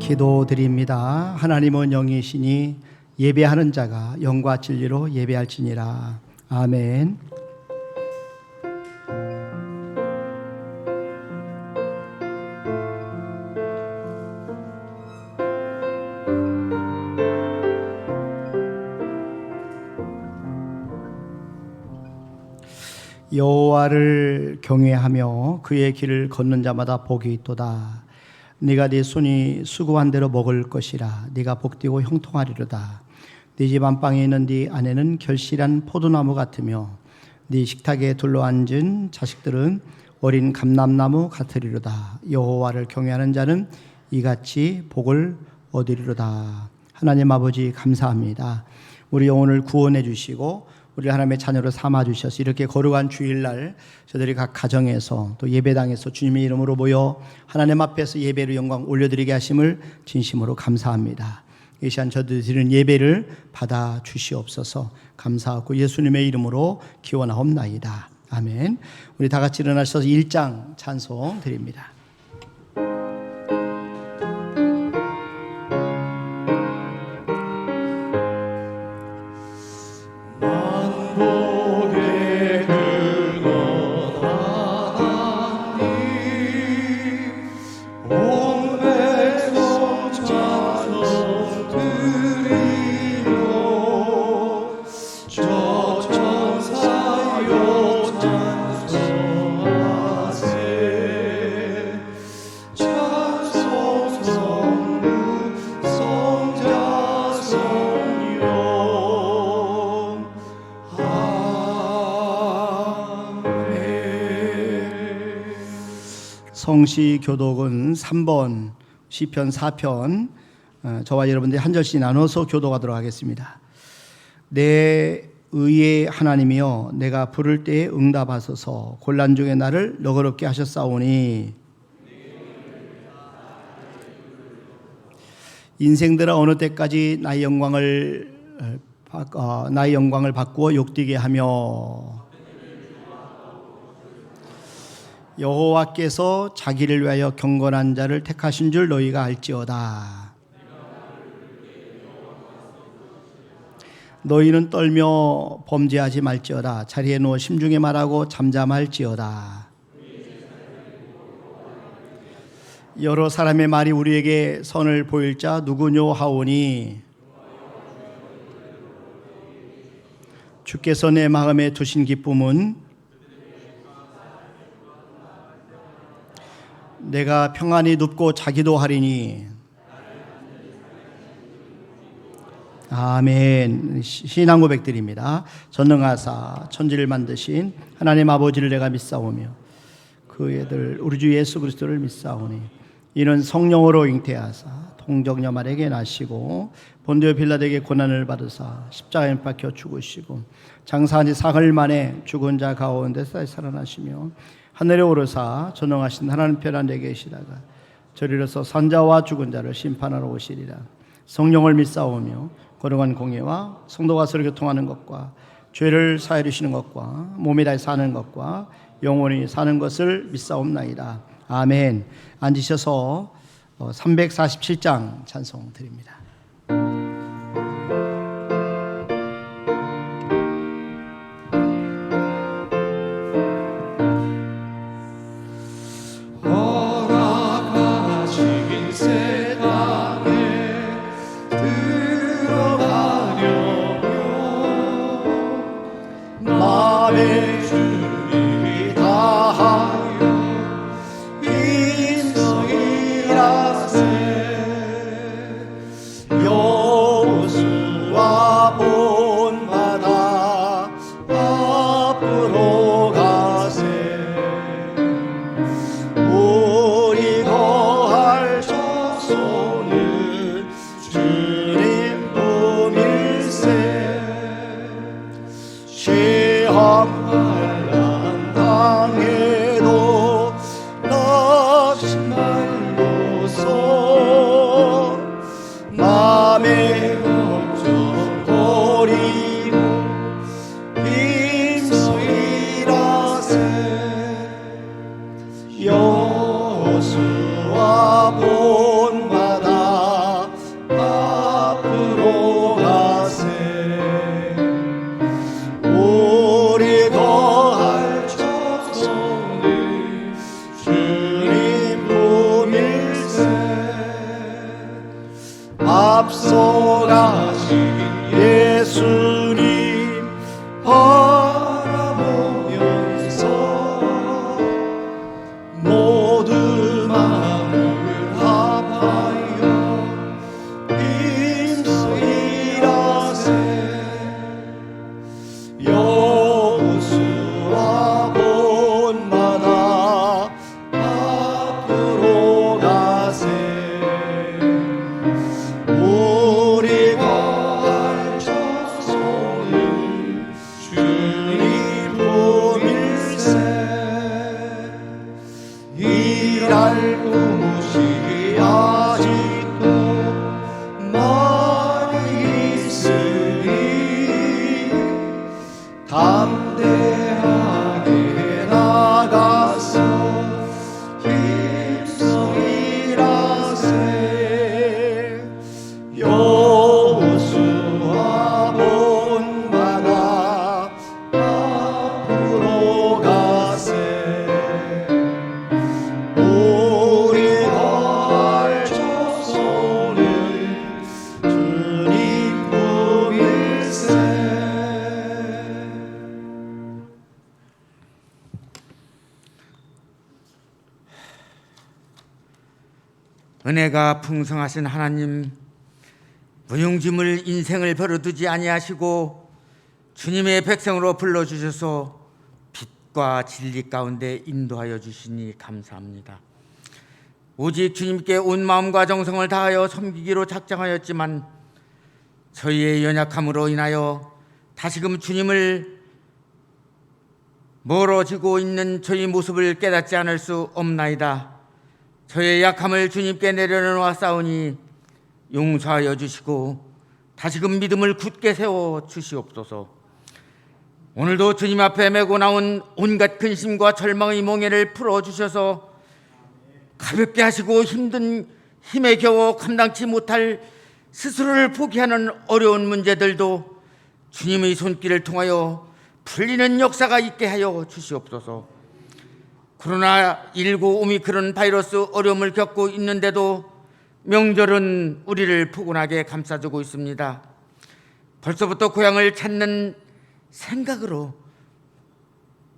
기도드립니다. 하나님은 영이시니 예배하는 자가 영과 진리로 예배할지니라. 아멘. 여호와를 경외하며 그의 길을 걷는 자마다 복이 있도다. 네가 네 손이 수고한 대로 먹을 것이라. 네가 복되고 형통하리로다. 네 집 안방에 있는 네 아내는 결실한 포도나무 같으며 네 식탁에 둘러앉은 자식들은 어린 감람나무 같으리로다. 여호와를 경외하는 자는 이같이 복을 얻으리로다. 하나님 아버지 감사합니다. 우리 영혼을 구원해 주시고 우리 하나님의 자녀로 삼아 주셔서 이렇게 거룩한 주일날 저들이 각 가정에서 또 예배당에서 주님의 이름으로 모여 하나님 앞에서 예배로 영광 올려드리게 하심을 진심으로 감사합니다. 이 시간 저들이 드리는 예배를 받아 주시옵소서. 감사하고 예수님의 이름으로 기원하옵나이다. 아멘. 우리 다 같이 일어나셔서 1장 찬송 드립니다. 성시교독은 3번 시편 4편 저와 여러분들이 한 절씩 나눠서 교독하도록 하겠습니다. 내 의의 하나님이여 내가 부를 때에 응답하소서. 곤란 중에 나를 너그럽게 하셨사오니. 인생들아 어느 때까지 나의 영광을 바꾸어 욕되게 하며 여호와께서 자기를 위하여 경건한 자를 택하신 줄 너희가 알지어다. 너희는 떨며 범죄하지 말지어다. 자리에 누워 심중에 말하고 잠잠할지어다. 여러 사람의 말이 우리에게 선을 보일 자 누구뇨 하오니 주께서 내 마음에 두신 기쁨은 내가 평안히 눕고 자기도 하리니. 아멘. 신앙 고백드립니다. 전능하사 천지를 만드신 하나님 아버지를 내가 믿사오며 그 애들 우리 주 예수 그리스도를 믿사오니 이는 성령으로 잉태하사 동정녀 마리아에게 나시고 본디오 빌라도에게 고난을 받으사 십자가에 못 박혀 죽으시고 장사한 지 사흘 만에 죽은 자 가운데서 살아나시며 하늘에 오르사 전능하신 하나님 편안에 계시다가 저리로서 산자와 죽은 자를 심판하러 오시리라. 성령을 믿사오며 거룩한 공예와 성도가 서로 교통하는 것과 죄를 사하여 주시는 것과 몸에 다해 사는 것과 영원히 사는 것을 믿사옵나이다. 아멘. 앉으셔서 347장 찬송 드립니다. 여호수아 본받아 담대하게 나가서 힘써 일하세. 여호수아 본받아 앞으로 가세. 우리 걸 조소는 주님 복일세. 은혜가 풍성하신 하나님, 무용지물 인생을 버려두지 아니하시고 주님의 백성으로 불러주셔서 빛과 진리 가운데 인도하여 주시니 감사합니다. 오직 주님께 온 마음과 정성을 다하여 섬기기로 작정하였지만 저희의 연약함으로 인하여 다시금 주님을 멀어지고 있는 저희 모습을 깨닫지 않을 수 없나이다. 저의 약함을 주님께 내려놓아 싸우니 용서하여 주시고 다시금 믿음을 굳게 세워 주시옵소서. 오늘도 주님 앞에 메고 나온 온갖 근심과 절망의 몽해를 풀어주셔서 가볍게 하시고 힘든 힘에 겨워 감당치 못할 스스로를 포기하는 어려운 문제들도 주님의 손길을 통하여 풀리는 역사가 있게 하여 주시옵소서. 코로나19 오미크론 바이러스 어려움을 겪고 있는데도 명절은 우리를 포근하게 감싸주고 있습니다. 벌써부터 고향을 찾는 생각으로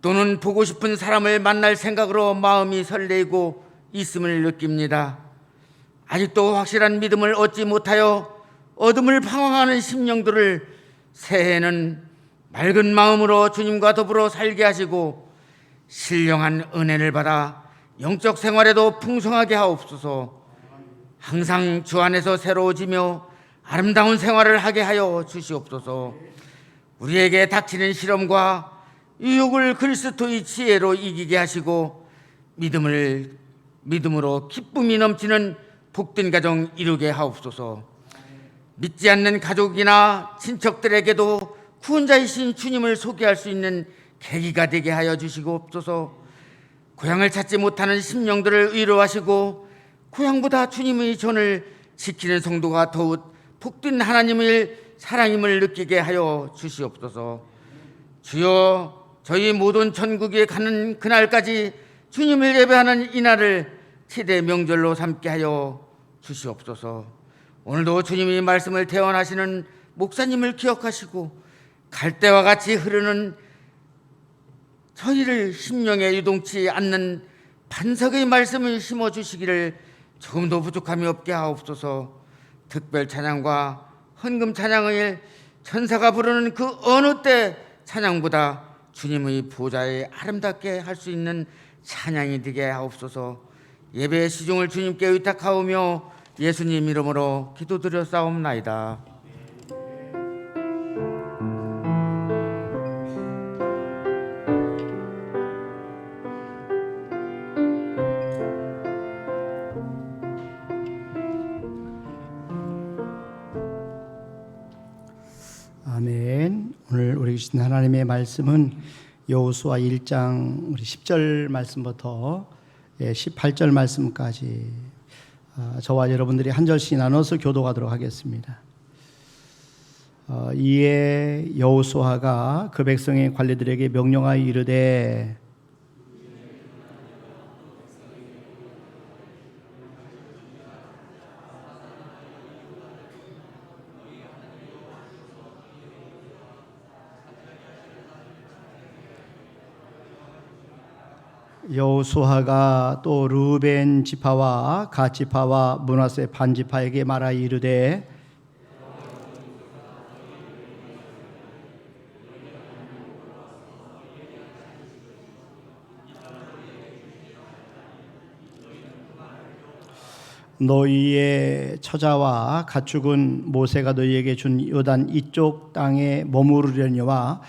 또는 보고 싶은 사람을 만날 생각으로 마음이 설레고 있음을 느낍니다. 아직도 확실한 믿음을 얻지 못하여 어둠을 방황하는 심령들을 새해에는 맑은 마음으로 주님과 더불어 살게 하시고 신령한 은혜를 받아 영적 생활에도 풍성하게 하옵소서. 항상 주 안에서 새로워지며 아름다운 생활을 하게 하여 주시옵소서. 우리에게 닥치는 시험과 유혹을 그리스도의 지혜로 이기게 하시고 믿음으로 기쁨이 넘치는 복된 가정 이루게 하옵소서. 믿지 않는 가족이나 친척들에게도 구원자이신 주님을 소개할 수 있는 계기가 되게 하여 주시옵소서. 고향을 찾지 못하는 심령들을 위로하시고 고향보다 주님의 전을 지키는 성도가 더욱 복된 하나님의 사랑임을 느끼게 하여 주시옵소서. 주여, 저희 모든 천국에 가는 그날까지 주님을 예배하는 이날을 최대 명절로 삼게 하여 주시옵소서. 오늘도 주님이 말씀을 대언하시는 목사님을 기억하시고 갈대와 같이 흐르는 저희를 심령에 유동치 않는 반석의 말씀을 심어주시기를 조금도 부족함이 없게 하옵소서. 특별 찬양과 헌금 찬양을 천사가 부르는 그 어느 때 찬양보다 주님의 보좌에 아름답게 할 수 있는 찬양이 되게 하옵소서. 예배의 시중을 주님께 의탁하오며 예수님 이름으로 기도드렸사옵나이다. 아멘. 오늘 우리 주신 하나님의 말씀은 여호수아 1장 10절 말씀부터 18절 말씀까지 저와 여러분들이 한 절씩 나눠서 교도하도록 하겠습니다. 이에 여호수아가 그 백성의 관리들에게 명령하여 이르되 여호수아가 또 르우벤 지파와 갓 지파와 므낫세 반 지파에게 말하여 이르되 너희의 처자와 가축은 모세가 너희에게 준 요단 이쪽 땅에 머무르려니와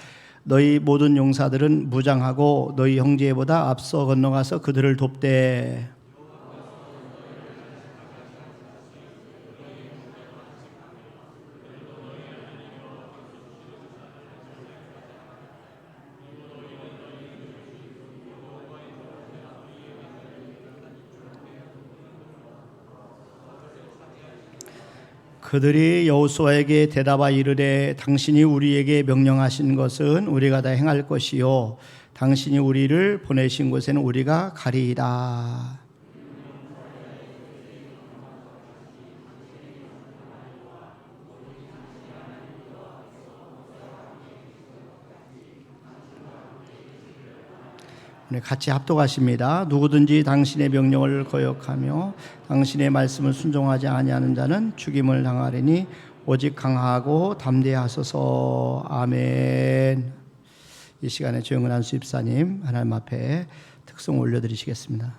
너희 모든 용사들은 무장하고 너희 형제보다 앞서 건너가서 그들을 돕되 그들이 여호수아에게 대답하여 이르되 당신이 우리에게 명령하신 것은 우리가 다 행할 것이요 당신이 우리를 보내신 곳에는 우리가 가리이다. 네, 같이 합독하십니다. 누구든지 당신의 명령을 거역하며 당신의 말씀을 순종하지 아니하는 자는 죽임을 당하리니 오직 강하고 담대하소서. 아멘. 이 시간에 조영은 수집사님 하나님 앞에 특송 올려드리시겠습니다.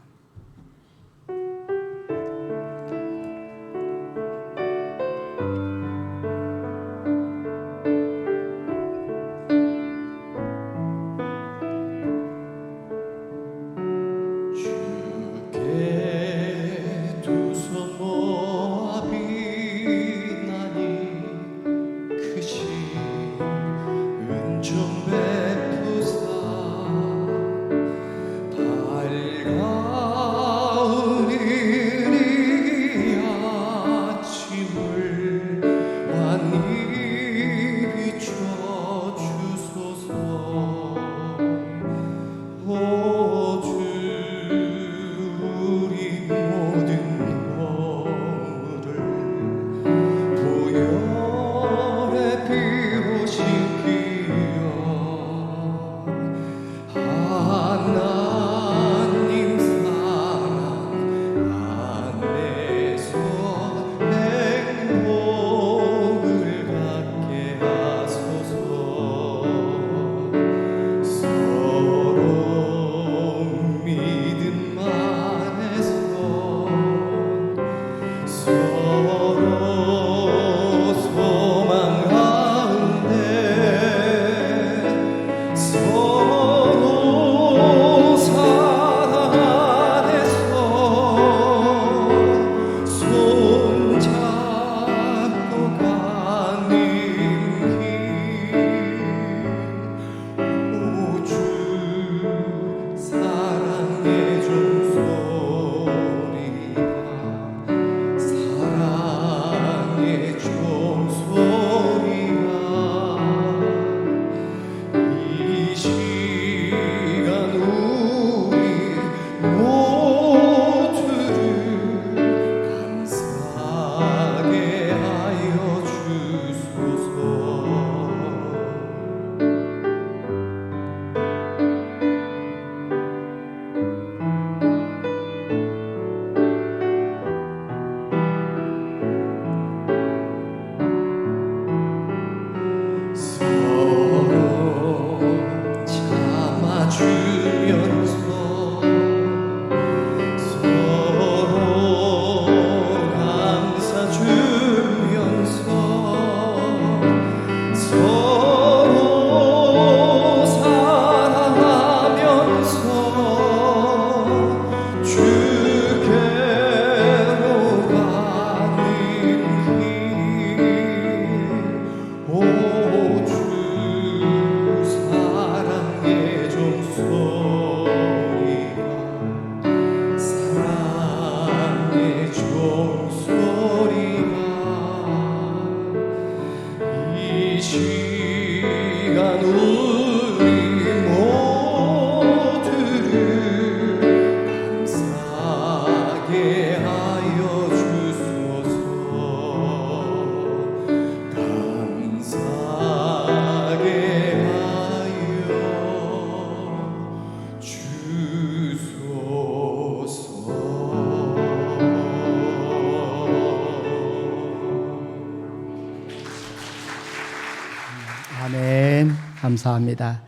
아멘. 감사합니다.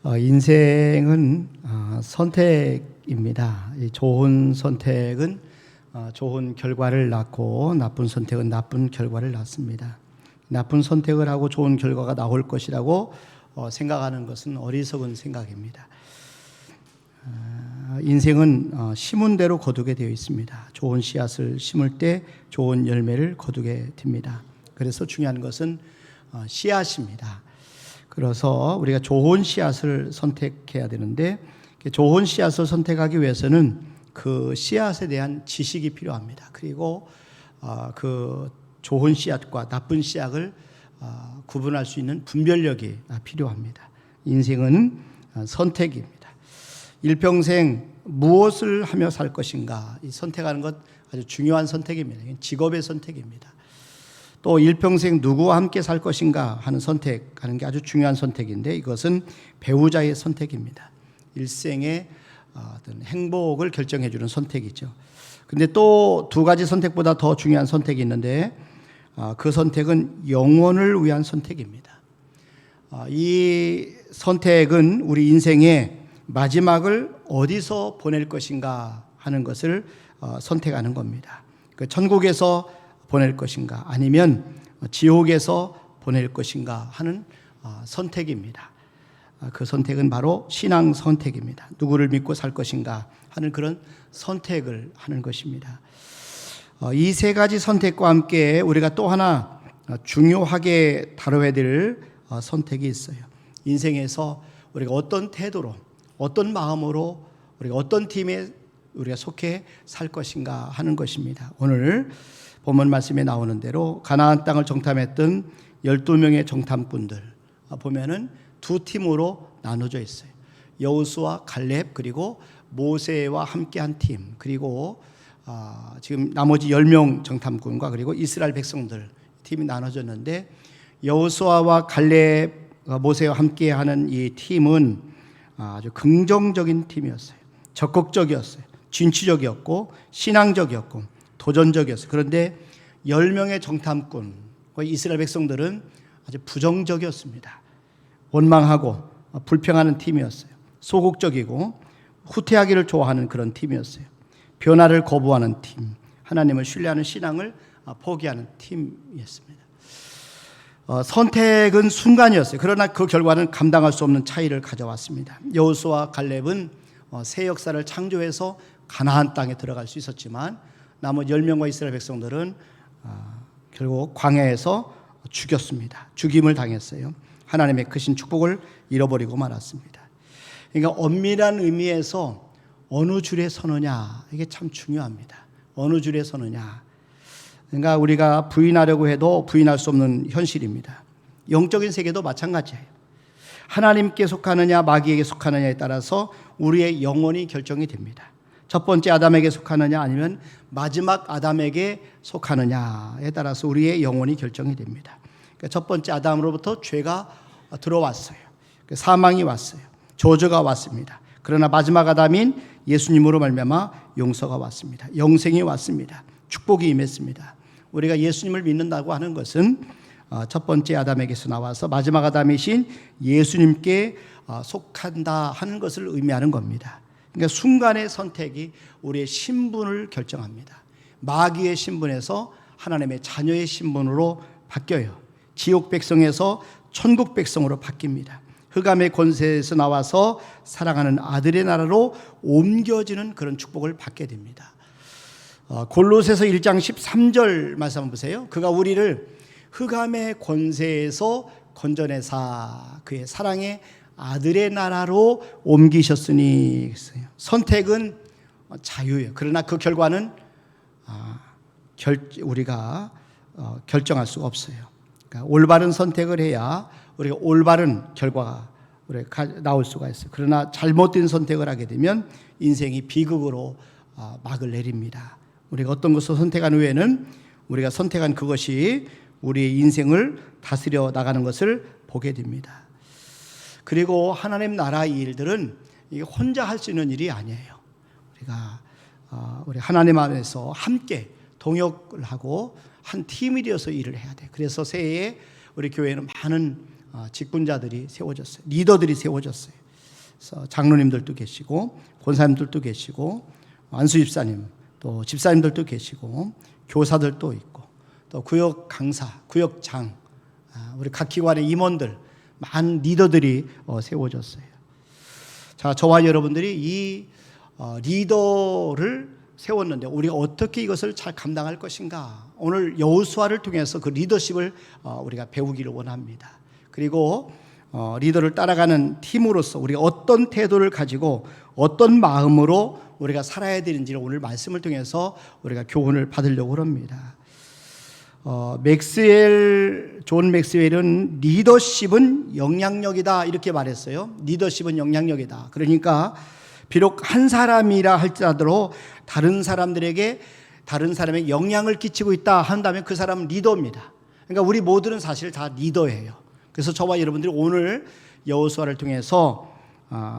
인생은 선택입니다. 이 좋은 선택은 좋은 결과를 낳고 나쁜 선택은 나쁜 결과를 낳습니다. 나쁜 선택을 하고 좋은 결과가 나올 것이라고 생각하는 것은 어리석은 생각입니다. 인생은 심은 대로 거두게 되어 있습니다. 좋은 씨앗을 심을 때 좋은 열매를 거두게 됩니다. 그래서 중요한 것은 씨앗입니다. 그래서 우리가 좋은 씨앗을 선택해야 되는데 좋은 씨앗을 선택하기 위해서는 그 씨앗에 대한 지식이 필요합니다. 그리고 그 좋은 씨앗과 나쁜 씨앗을 구분할 수 있는 분별력이 필요합니다. 인생은 선택입니다. 일평생 무엇을 하며 살 것인가, 이 선택하는 것 아주 중요한 선택입니다. 직업의 선택입니다. 또 일평생 누구와 함께 살 것인가 하는 선택하는 게 아주 중요한 선택인데, 이것은 배우자의 선택입니다. 일생의 어떤 행복을 결정해 주는 선택이죠. 근데 또 두 가지 선택보다 더 중요한 선택이 있는데, 그 선택은 영혼을 위한 선택입니다. 이 선택은 우리 인생의 마지막을 어디서 보낼 것인가 하는 것을 선택하는 겁니다. 그 천국에서 보낼 것인가 아니면 지옥에서 보낼 것인가 하는 선택입니다. 그 선택은 바로 신앙 선택입니다. 누구를 믿고 살 것인가 하는 그런 선택을 하는 것입니다. 이 세 가지 선택과 함께 우리가 또 하나 중요하게 다뤄야 될 선택이 있어요. 인생에서 우리가 어떤 태도로, 어떤 마음으로, 우리가 어떤 팀에 우리가 속해 살 것인가 하는 것입니다. 오늘 본문 말씀에 나오는 대로 가나안 땅을 정탐했던 12명의 정탐꾼들 보면은 두 팀으로 나눠져 있어요. 여호수아, 갈렙, 그리고 모세와 함께한 팀, 그리고 지금 나머지 10명 정탐꾼과 그리고 이스라엘 백성들 팀이 나눠졌는데, 여호수아와 갈렙, 모세와 함께하는 이 팀은 아주 긍정적인 팀이었어요. 적극적이었어요. 진취적이었고 신앙적이었고 도전적이었어요. 그런데 10명의 정탐꾼, 이스라엘 백성들은 아주 부정적이었습니다. 원망하고 불평하는 팀이었어요. 소극적이고 후퇴하기를 좋아하는 그런 팀이었어요. 변화를 거부하는 팀, 하나님을 신뢰하는 신앙을 포기하는 팀이었습니다. 선택은 순간이었어요. 그러나 그 결과는 감당할 수 없는 차이를 가져왔습니다. 여호수아와 갈렙은 새 역사를 창조해서 가나안 땅에 들어갈 수 있었지만, 나머지 10명과 이스라엘 백성들은 결국 광야에서 죽였습니다. 죽임을 당했어요. 하나님의 크신 축복을 잃어버리고 말았습니다. 그러니까 엄밀한 의미에서 어느 줄에 서느냐, 이게 참 중요합니다. 어느 줄에 서느냐. 그러니까 우리가 부인하려고 해도 부인할 수 없는 현실입니다. 영적인 세계도 마찬가지예요. 하나님께 속하느냐 마귀에게 속하느냐에 따라서 우리의 영혼이 결정이 됩니다. 첫 번째 아담에게 속하느냐 아니면 마지막 아담에게 속하느냐에 따라서 우리의 영혼이 결정이 됩니다. 그러니까 첫 번째 아담으로부터 죄가 들어왔어요. 사망이 왔어요. 저주가 왔습니다. 그러나 마지막 아담인 예수님으로 말미암아 용서가 왔습니다. 영생이 왔습니다. 축복이 임했습니다. 우리가 예수님을 믿는다고 하는 것은 첫 번째 아담에게서 나와서 마지막 아담이신 예수님께 속한다 하는 것을 의미하는 겁니다. 그러니까 순간의 선택이 우리의 신분을 결정합니다. 마귀의 신분에서 하나님의 자녀의 신분으로 바뀌어요. 지옥 백성에서 천국 백성으로 바뀝니다. 흑암의 권세에서 나와서 사랑하는 아들의 나라로 옮겨지는 그런 축복을 받게 됩니다. 골로새서 1장 13절 말씀 한번 보세요. 그가 우리를 흑암의 권세에서 건져내사 그의 사랑의 아들의 나라로 옮기셨으니. 선택은 자유예요. 그러나 그 결과는 우리가 결정할 수가 없어요. 그러니까 올바른 선택을 해야 우리가 올바른 결과가 나올 수가 있어요. 그러나 잘못된 선택을 하게 되면 인생이 비극으로 막을 내립니다. 우리가 어떤 것을 선택한 후에는 우리가 선택한 그것이 우리의 인생을 다스려 나가는 것을 보게 됩니다. 그리고 하나님 나라의 일들은 이게 혼자 할 수 있는 일이 아니에요. 우리 하나님 안에서 함께 동역을 하고 한 팀이 되어서 일을 해야 돼. 그래서 새해에 우리 교회에는 많은 직분자들이 세워졌어요. 리더들이 세워졌어요. 그래서 장로님들도 계시고 권사님들도 계시고 안수 집사님, 또 집사님들도 계시고 교사들도 있고 또 구역 강사, 구역장, 우리 각 기관의 임원들, 많은 리더들이 세워졌어요. 자, 저와 여러분들이 이 리더를 세웠는데 우리가 어떻게 이것을 잘 감당할 것인가? 오늘 여호수아를 통해서 그 리더십을 우리가 배우기를 원합니다. 그리고 리더를 따라가는 팀으로서 우리가 어떤 태도를 가지고 어떤 마음으로 우리가 살아야 되는지를 오늘 말씀을 통해서 우리가 교훈을 받으려고 합니다. 존 맥스웰은 리더십은 영향력이다 이렇게 말했어요. 리더십은 영향력이다. 그러니까 비록 한 사람이라 할지라도 다른 사람에게 영향을 끼치고 있다 한다면 그 사람은 리더입니다. 그러니까 우리 모두는 사실 다 리더예요. 그래서 저와 여러분들이 오늘 여호수아를 통해서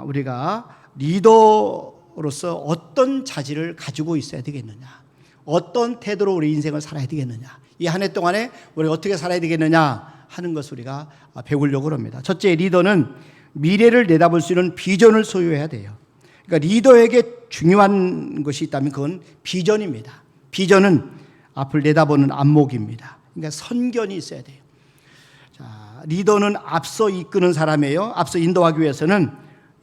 우리가 리더로서 어떤 자질을 가지고 있어야 되겠느냐, 어떤 태도로 우리 인생을 살아야 되겠느냐, 이 한 해 동안에 우리가 어떻게 살아야 되겠느냐 하는 것을 우리가 배우려고 합니다. 첫째, 리더는 미래를 내다볼 수 있는 비전을 소유해야 돼요. 그러니까 리더에게 중요한 것이 있다면 그건 비전입니다. 비전은 앞을 내다보는 안목입니다. 그러니까 선견이 있어야 돼요. 자, 리더는 앞서 이끄는 사람이에요. 앞서 인도하기 위해서는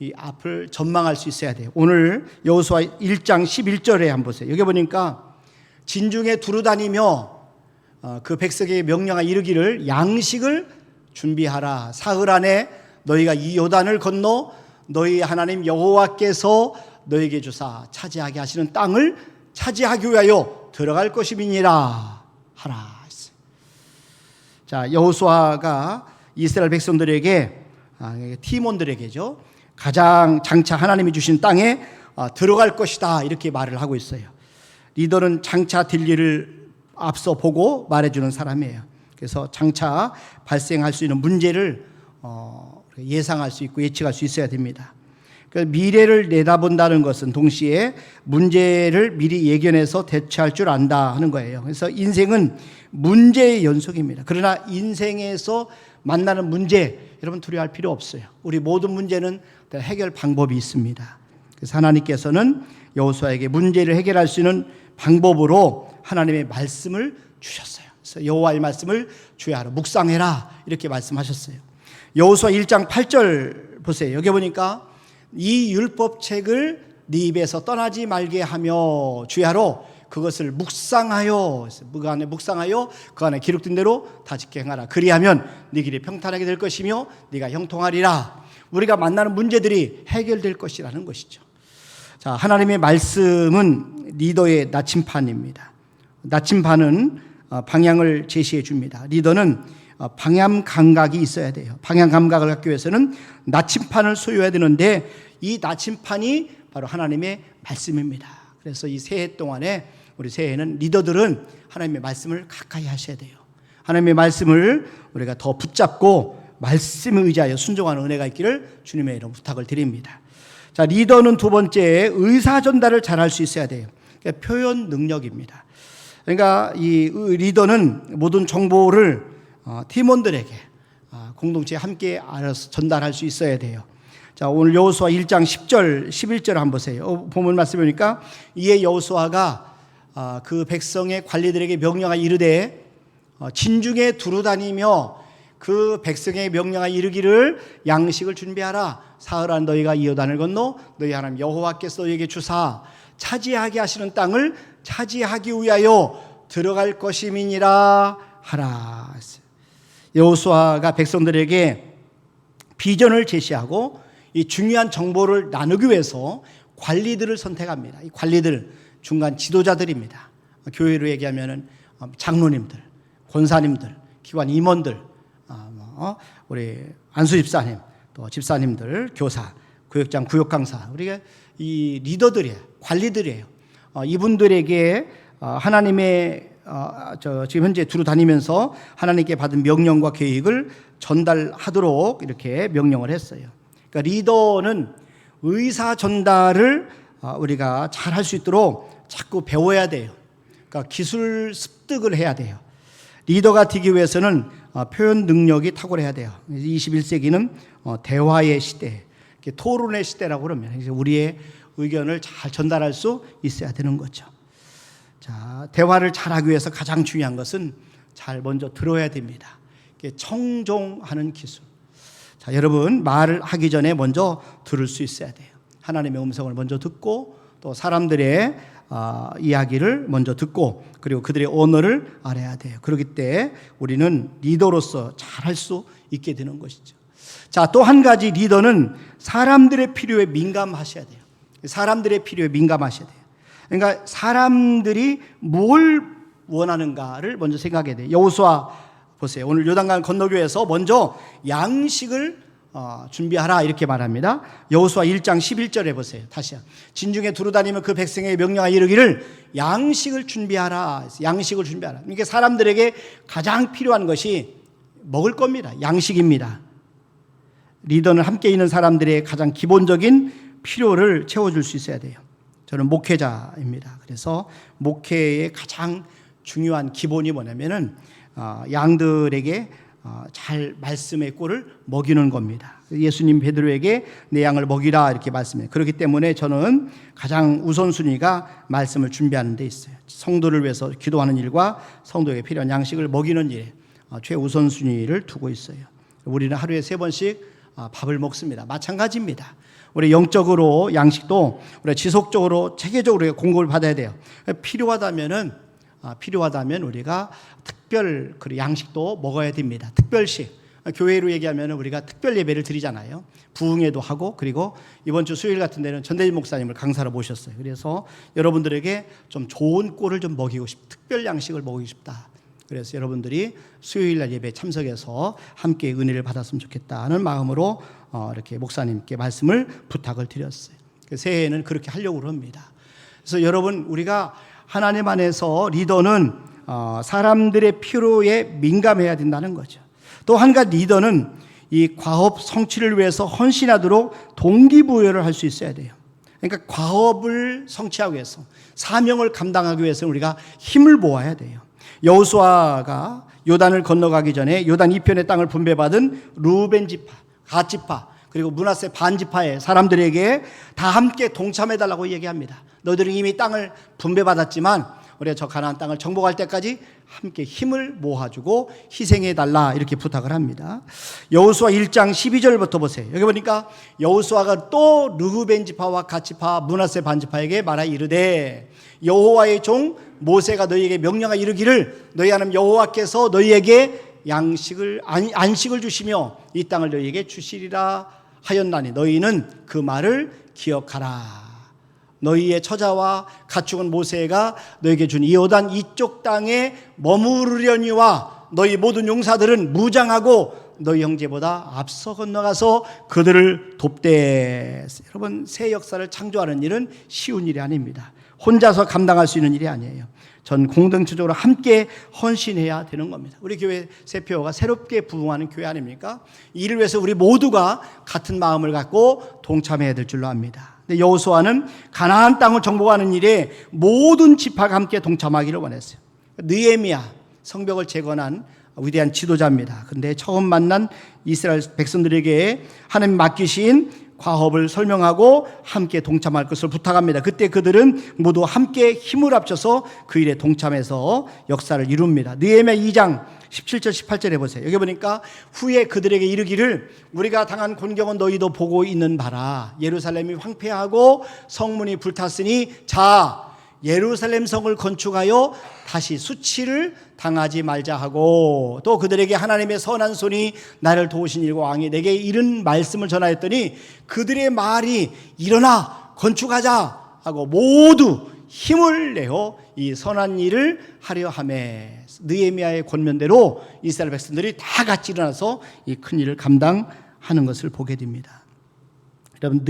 이 앞을 전망할 수 있어야 돼요. 오늘 여호수아 1장 11절에 한번 보세요. 여기 보니까 진중에 두루 다니며 그 백성에게 명령하 이르기를 양식을 준비하라. 사흘 안에 너희가 이 요단을 건너 너희 하나님 여호와께서 너희에게 주사 차지하게 하시는 땅을 차지하기 위하여 들어갈 것임이니라 하라. 자, 여호수아가 이스라엘 백성들에게 팀원들에게죠, 가장 장차 하나님이 주신 땅에 들어갈 것이다 이렇게 말을 하고 있어요. 리더는 장차 될 일을 앞서 보고 말해주는 사람이에요. 그래서 장차 발생할 수 있는 문제를 예상할 수 있고 예측할 수 있어야 됩니다. 그러니까 미래를 내다본다는 것은 동시에 문제를 미리 예견해서 대처할 줄 안다 하는 거예요. 그래서 인생은 문제의 연속입니다. 그러나 인생에서 만나는 문제, 여러분 두려워할 필요 없어요. 우리 모든 문제는 해결 방법이 있습니다. 그래서 하나님께서는 여호수아에게 문제를 해결할 수 있는 방법으로 하나님의 말씀을 주셨어요. 그래서 여호와의 말씀을 주야로 묵상해라 이렇게 말씀하셨어요. 여호수아 1장 8절 보세요. 여기 보니까 이 율법책을 네 입에서 떠나지 말게 하며 주야로 그것을 묵상하여 그 안에 기록된 대로 다 지켜 행하라. 그리하면 네 길이 평탄하게 될 것이며 네가 형통하리라. 우리가 만나는 문제들이 해결될 것이라는 것이죠. 자, 하나님의 말씀은 리더의 나침판입니다. 나침판은 방향을 제시해 줍니다. 리더는 방향 감각이 있어야 돼요. 방향 감각을 갖기 위해서는 나침판을 소유해야 되는데 이 나침판이 바로 하나님의 말씀입니다. 그래서 이 새해 동안에 우리 새해에는 리더들은 하나님의 말씀을 가까이 하셔야 돼요. 하나님의 말씀을 우리가 더 붙잡고 말씀에 의지하여 순종하는 은혜가 있기를 주님의 이름 부탁을 드립니다. 자, 리더는 두 번째 의사 전달을 잘할 수 있어야 돼요. 그러니까 표현 능력입니다. 그러니까 이 리더는 모든 정보를 팀원들에게 공동체에 함께 알아서 전달할 수 있어야 돼요. 자, 오늘 여호수아 1장 10절, 11절 한번 보세요. 본문 말씀해 보니까 이에 여호수아가 그 백성의 관리들에게 명령하 이르되 진중에 두루 다니며 그 백성의 명령하 이르기를 양식을 준비하라. 사흘 안 너희가 이 요단을 건너 너희 하나님 여호와께서 너희에게 주사 차지하게 하시는 땅을 차지하기 위하여 들어갈 것임이니라 하라. 여호수아가 백성들에게 비전을 제시하고 이 중요한 정보를 나누기 위해서 관리들을 선택합니다. 이 관리들 중간 지도자들입니다. 교회로 얘기하면은 장로님들, 권사님들, 기관 임원들, 우리 안수 집사님, 또 집사님들, 교사, 구역장, 구역 강사, 우리가 이 리더들이에요, 관리들이에요. 이분들에게 하나님의 지금 현재 두루 다니면서 하나님께 받은 명령과 계획을 전달하도록 이렇게 명령을 했어요. 그러니까 리더는 의사 전달을 우리가 잘 할 수 있도록 자꾸 배워야 돼요. 그러니까 기술 습득을 해야 돼요. 리더가 되기 위해서는 표현 능력이 탁월해야 돼요. 21세기는 대화의 시대, 토론의 시대라고 그러면 우리의 의견을 잘 전달할 수 있어야 되는 거죠. 자, 대화를 잘하기 위해서 가장 중요한 것은 잘 먼저 들어야 됩니다. 청종하는 기술. 자, 여러분 말을 하기 전에 먼저 들을 수 있어야 돼요. 하나님의 음성을 먼저 듣고 또 사람들의 이야기를 먼저 듣고 그리고 그들의 언어를 알아야 돼요. 그렇기 때문에 우리는 리더로서 잘할 수 있게 되는 것이죠. 자, 또 한 가지 리더는 사람들의 필요에 민감하셔야 돼요. 사람들의 필요에 민감하셔야 돼요. 그러니까 사람들이 뭘 원하는가를 먼저 생각해야 돼요. 여호수아 보세요. 오늘 요단강 건너교에서 먼저 양식을 준비하라 이렇게 말합니다. 여호수아 1장 11절에 보세요. 다시요. 진중에 두루다니며 그 백성에게 명령하여 이르기를 양식을 준비하라. 양식을 준비하라. 그러니까 사람들에게 가장 필요한 것이 먹을 겁니다. 양식입니다. 리더는 함께 있는 사람들의 가장 기본적인 필요를 채워줄 수 있어야 돼요. 저는 목회자입니다. 그래서 목회의 가장 중요한 기본이 뭐냐면은 양들에게 잘 말씀의 꼴을 먹이는 겁니다. 예수님 베드로에게 내 양을 먹이라 이렇게 말씀해요. 그렇기 때문에 저는 가장 우선순위가 말씀을 준비하는 데 있어요. 성도를 위해서 기도하는 일과 성도에게 필요한 양식을 먹이는 일에 최우선순위를 두고 있어요. 우리는 하루에 3번씩 밥을 먹습니다. 마찬가지입니다. 우리 영적으로 양식도 우리 지속적으로 체계적으로 공급을 받아야 돼요. 필요하다면 우리가 특별 양식도 먹어야 됩니다. 특별식. 교회로 얘기하면 우리가 특별 예배를 드리잖아요. 부흥회도 하고, 그리고 이번 주 수요일 같은 데는 전대진 목사님을 강사로 모셨어요. 그래서 여러분들에게 좀 좋은 꼴을 좀 먹이고 특별 양식을 먹이고 싶다. 그래서 여러분들이 수요일 날 예배에 참석해서 함께 은혜를 받았으면 좋겠다는 마음으로 이렇게 목사님께 말씀을 부탁을 드렸어요. 새해에는 그렇게 하려고 합니다. 그래서 여러분, 우리가 하나님 안에서 리더는 사람들의 필요에 민감해야 된다는 거죠. 또 한 가지 리더는 이 과업 성취를 위해서 헌신하도록 동기부여를 할 수 있어야 돼요. 그러니까 과업을 성취하기 위해서, 사명을 감당하기 위해서 우리가 힘을 모아야 돼요. 여호수아가 요단을 건너가기 전에 요단 이편의 땅을 분배받은 루벤 지파, 갓 지파, 그리고 므낫세 반 지파의 사람들에게 다 함께 동참해달라고 얘기합니다. 너희들은 이미 땅을 분배받았지만 우리가 저 가나안 땅을 정복할 때까지 함께 힘을 모아주고 희생해달라 이렇게 부탁을 합니다. 여호수아 1장 12절부터 보세요. 여기 보니까 여호수아가 또 르후벤 지파와 갓 지파, 므낫세 반 지파에게 말하여 이르되 여호와의 종 모세가 너희에게 명령하여 이르기를 너희 하나님 여호와께서 너희에게 안식을 주시며 이 땅을 너희에게 주시리라 하였나니 너희는 그 말을 기억하라. 너희의 처자와 가축은 모세가 너희에게 준 이 요단 이쪽 땅에 머무르려니와 너희 모든 용사들은 무장하고 너희 형제보다 앞서 건너가서 그들을 돕되. 여러분, 새 역사를 창조하는 일은 쉬운 일이 아닙니다. 혼자서 감당할 수 있는 일이 아니에요. 전 공동체적으로 함께 헌신해야 되는 겁니다. 우리 교회 세표가 새롭게 부흥하는 교회 아닙니까? 이를 위해서 우리 모두가 같은 마음을 갖고 동참해야 될 줄로 압니다. 근데 여호수아는 가나안 땅을 정복하는 일에 모든 지파가 함께 동참하기를 원했어요. 느헤미야, 성벽을 재건한 위대한 지도자입니다. 그런데 처음 만난 이스라엘 백성들에게 하나님 맡기신 과업을 설명하고 함께 동참할 것을 부탁합니다. 그때 그들은 모두 함께 힘을 합쳐서 그 일에 동참해서 역사를 이룹니다. 느헤미야 2장 17절 18절에 보세요. 여기 보니까 후에 그들에게 이르기를 우리가 당한 곤경은 너희도 보고 있는 바라. 예루살렘이 황폐하고 성문이 불탔으니 자 예루살렘 성을 건축하여 다시 수치를 당하지 말자 하고, 또 그들에게 하나님의 선한 손이 나를 도우신 일과 왕이 내게 이른 말씀을 전하였더니 그들의 말이 일어나 건축하자 하고 모두 힘을 내어 이 선한 일을 하려 하매. 느헤미야의 권면대로 이스라엘 백성들이 다 같이 일어나서 이 큰 일을 감당하는 것을 보게 됩니다. 여러분,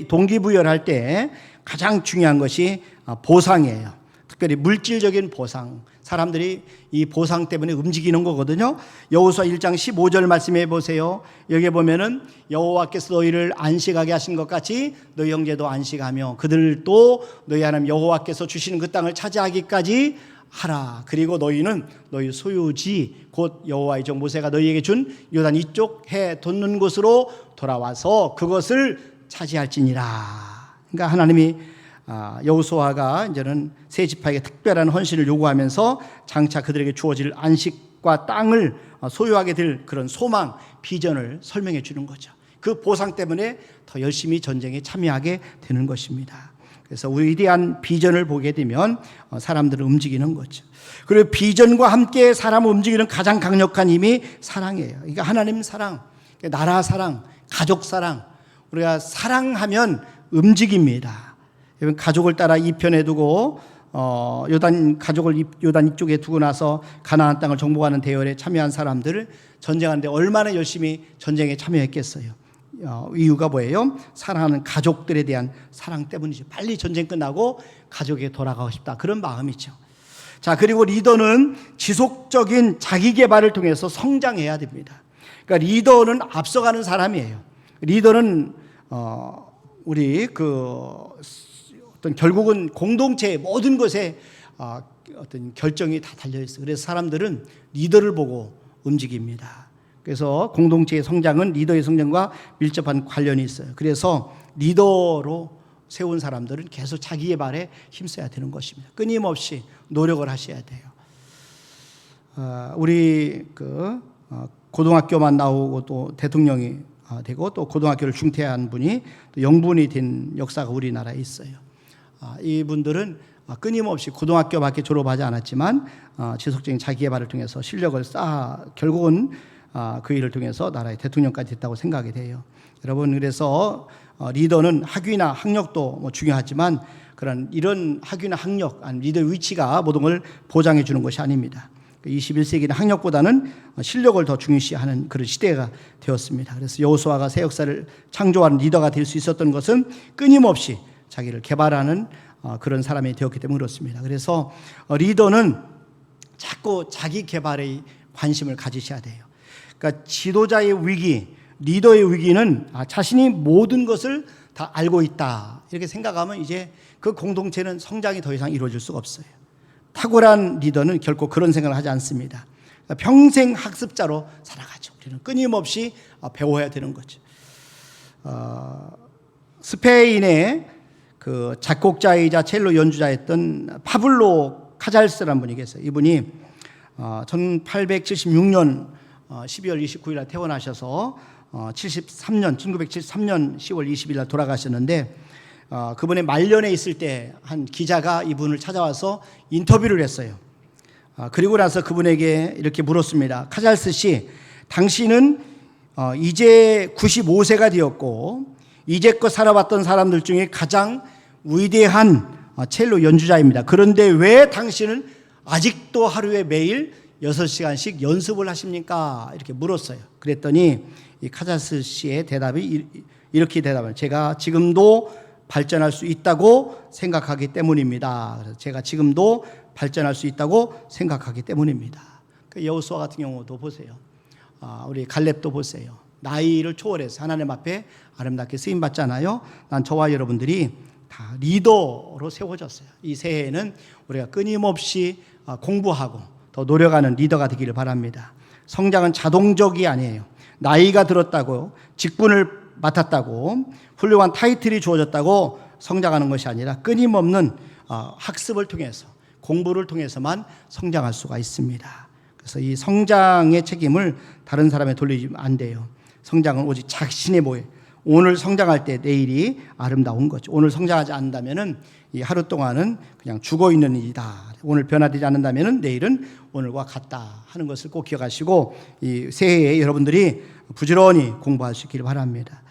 동기부여를 할 때 가장 중요한 것이 보상이에요. 특별히 물질적인 보상. 사람들이 이 보상 때문에 움직이는 거거든요. 여호수아 1장 15절 말씀해 보세요. 여기 보면은 여호와께서 너희를 안식하게 하신 것 같이 너희 형제도 안식하며 그들도 너희 하나님 여호와께서 주시는 그 땅을 차지하기까지 하라. 그리고 너희는 너희 소유지 곧 여호와의 종 모세가 너희에게 준 요단 이쪽 해 돋는 곳으로 돌아와서 그것을 차지할지니라. 그러니까 하나님이 여호수아가 이제는 세 지파에게 특별한 헌신을 요구하면서 장차 그들에게 주어질 안식과 땅을 소유하게 될 그런 소망, 비전을 설명해 주는 거죠. 그 보상 때문에 더 열심히 전쟁에 참여하게 되는 것입니다. 그래서 위대한 비전을 보게 되면 사람들을 움직이는 거죠. 그리고 비전과 함께 사람을 움직이는 가장 강력한 힘이 사랑이에요. 그러니까 하나님 사랑, 나라 사랑, 가족 사랑. 우리가 사랑하면 움직입니다. 가족을 따라 이편에 두고 요단 가족을 요단 이쪽에 두고 나서 가나안 땅을 정복하는 대열에 참여한 사람들을 전쟁하는데 얼마나 열심히 전쟁에 참여했겠어요. 이유가 뭐예요? 사랑하는 가족들에 대한 사랑 때문이죠. 빨리 전쟁 끝나고 가족에게 돌아가고 싶다, 그런 마음이죠. 자, 그리고 리더는 지속적인 자기 개발을 통해서 성장해야 됩니다. 그러니까 리더는 앞서가는 사람이에요. 리더는 우리 어떤 결국은 공동체의 모든 것에 어떤 결정이 다 달려 있어요. 그래서 사람들은 리더를 보고 움직입니다. 그래서 공동체의 성장은 리더의 성장과 밀접한 관련이 있어요. 그래서 리더로 세운 사람들은 계속 자기 개발에 힘써야 되는 것입니다. 끊임없이 노력을 하셔야 돼요. 우리 고등학교만 나오고 또 대통령이 되고 또 고등학교를 중퇴한 분이 또 영분이 된 역사가 우리나라에 있어요. 이분들은 끊임없이 고등학교밖에 졸업하지 않았지만 지속적인 자기 개발을 통해서 실력을 결국은 그 일을 통해서 나라의 대통령까지 됐다고 생각이 돼요. 여러분, 그래서 리더는 학위나 학력도 중요하지만 이런 학위나 학력, 리더의 위치가 모든 걸 보장해 주는 것이 아닙니다. 21세기는 학력보다는 실력을 더 중요시하는 그런 시대가 되었습니다. 그래서 여호수아가 새 역사를 창조하는 리더가 될 수 있었던 것은 끊임없이 자기를 개발하는 그런 사람이 되었기 때문에 그렇습니다. 그래서 리더는 자꾸 자기 개발에 관심을 가지셔야 돼요. 그러니까 지도자의 위기, 리더의 위기는 자신이 모든 것을 다 알고 있다, 이렇게 생각하면 이제 그 공동체는 성장이 더 이상 이루어질 수가 없어요. 탁월한 리더는 결코 그런 생각을 하지 않습니다. 그러니까 평생 학습자로 살아가죠. 우리는 끊임없이 배워야 되는 거죠. 스페인의 그 작곡자이자 첼로 연주자였던 파블로 카잘스라는 분이 계세요. 이분이 1876년 12월 29일 날 태어나셔서 1973년 10월 20일 날 돌아가셨는데, 그분의 말년에 있을 때 한 기자가 이분을 찾아와서 인터뷰를 했어요. 그리고 나서 그분에게 이렇게 물었습니다. 카잘스 씨, 당신은 이제 95세가 되었고 이제껏 살아왔던 사람들 중에 가장 위대한 첼로 연주자입니다. 그런데 왜 당신은 아직도 하루에 매일 6시간씩 연습을 하십니까? 이렇게 물었어요. 그랬더니 이 카잘스 씨의 대답이 이렇게 대답해요. 제가 지금도 발전할 수 있다고 생각하기 때문입니다. 그래서 제가 지금도 발전할 수 있다고 생각하기 때문입니다. 여호수아 같은 경우도 보세요. 우리 갈렙도 보세요. 나이를 초월해서 하나님 앞에 아름답게 쓰임 받잖아요. 난 저와 여러분들이 다 리더로 세워졌어요. 이 새해에는 우리가 끊임없이 공부하고 더 노력하는 리더가 되기를 바랍니다. 성장은 자동적이 아니에요. 나이가 들었다고, 직분을 맡았다고, 훌륭한 타이틀이 주어졌다고 성장하는 것이 아니라 끊임없는 학습을 통해서, 공부를 통해서만 성장할 수가 있습니다. 그래서 이 성장의 책임을 다른 사람에 돌리면 안 돼요. 성장은 오직 자신의 모에, 오늘 성장할 때 내일이 아름다운 거죠. 오늘 성장하지 않는다면은 이 하루 동안은 그냥 죽어 있는 일이다. 오늘 변화되지 않는다면은 내일은 오늘과 같다 하는 것을 꼭 기억하시고, 이 새해에 여러분들이 부지런히 공부할 수 있기를 바랍니다.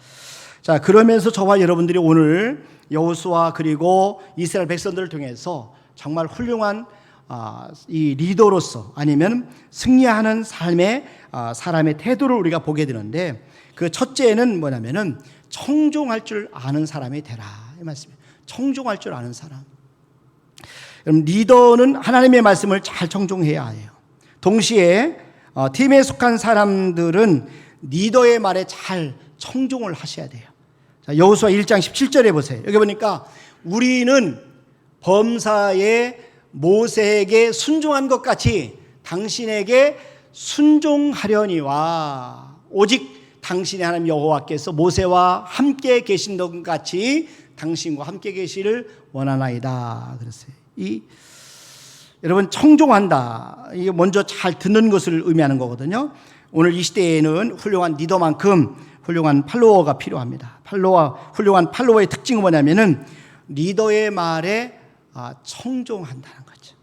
자, 그러면서 저와 여러분들이 오늘 여호수아 그리고 이스라엘 백성들을 통해서 정말 훌륭한 이 리더로서, 아니면 승리하는 삶의 사람의 태도를 우리가 보게 되는데, 그 첫째는 뭐냐면은 청종할 줄 아는 사람이 되라, 이 말씀이에요. 청종할 줄 아는 사람. 그럼 리더는 하나님의 말씀을 잘 청종해야 해요. 동시에 팀에 속한 사람들은 리더의 말에 잘 청종을 하셔야 돼요. 자, 여호수아 1장 17절에 보세요. 여기 보니까 우리는 범사에 모세에게 순종한 것 같이 당신에게 순종하려니와, 오직 당신의 하나님 여호와께서 모세와 함께 계신 것 같이 당신과 함께 계시를 원하나이다 그랬어요. 여러분, 청종한다, 이게 먼저 잘 듣는 것을 의미하는 거거든요. 오늘 이 시대에는 훌륭한 리더만큼 훌륭한 팔로워가 필요합니다. 훌륭한 팔로워의 특징은 뭐냐면은 리더의 말에 청종한다는 거죠.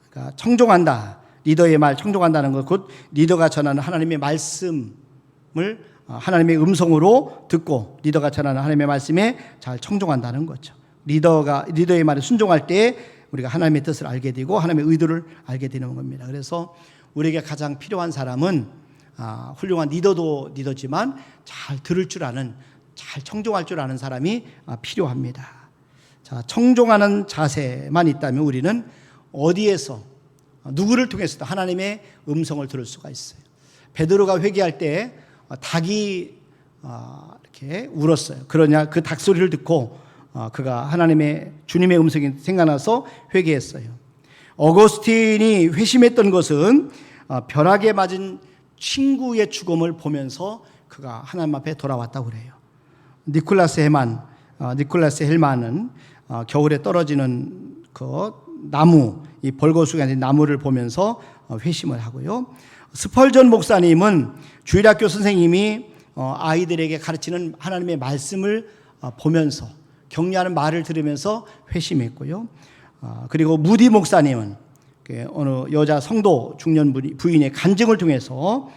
그러니까 청종한다, 리더의 말 청종한다는 것, 곧 리더가 전하는 하나님의 말씀을 하나님의 음성으로 듣고 리더가 전하는 하나님의 말씀에 잘 청종한다는 거죠. 리더의 말에 순종할 때 우리가 하나님의 뜻을 알게 되고 하나님의 의도를 알게 되는 겁니다. 그래서 우리에게 가장 필요한 사람은 훌륭한 리더도 리더지만 잘 들을 줄 아는, 잘 청종할 줄 아는 사람이 필요합니다. 자, 청종하는 자세만 있다면 우리는 어디에서 누구를 통해서도 하나님의 음성을 들을 수가 있어요. 베드로가 회개할 때 닭이 이렇게 울었어요. 그러냐, 그 닭 소리를 듣고 그가 하나님의 주님의 음성이 생각나서 회개했어요. 어거스틴이 회심했던 것은 벼락에 맞은 친구의 죽음을 보면서 그가 하나님 앞에 돌아왔다고 그래요. 니콜라스 헬만은 겨울에 떨어지는 그 나무, 이 벌거숭이 아닌 나무를 보면서 회심을 하고요. 스펄전 목사님은 주일학교 선생님이 아이들에게 가르치는 하나님의 말씀을 보면서 격려하는 말을 들으면서 회심했고요. 그리고 무디 목사님은 어느 여자 성도 중년 부인의 간증을 통해서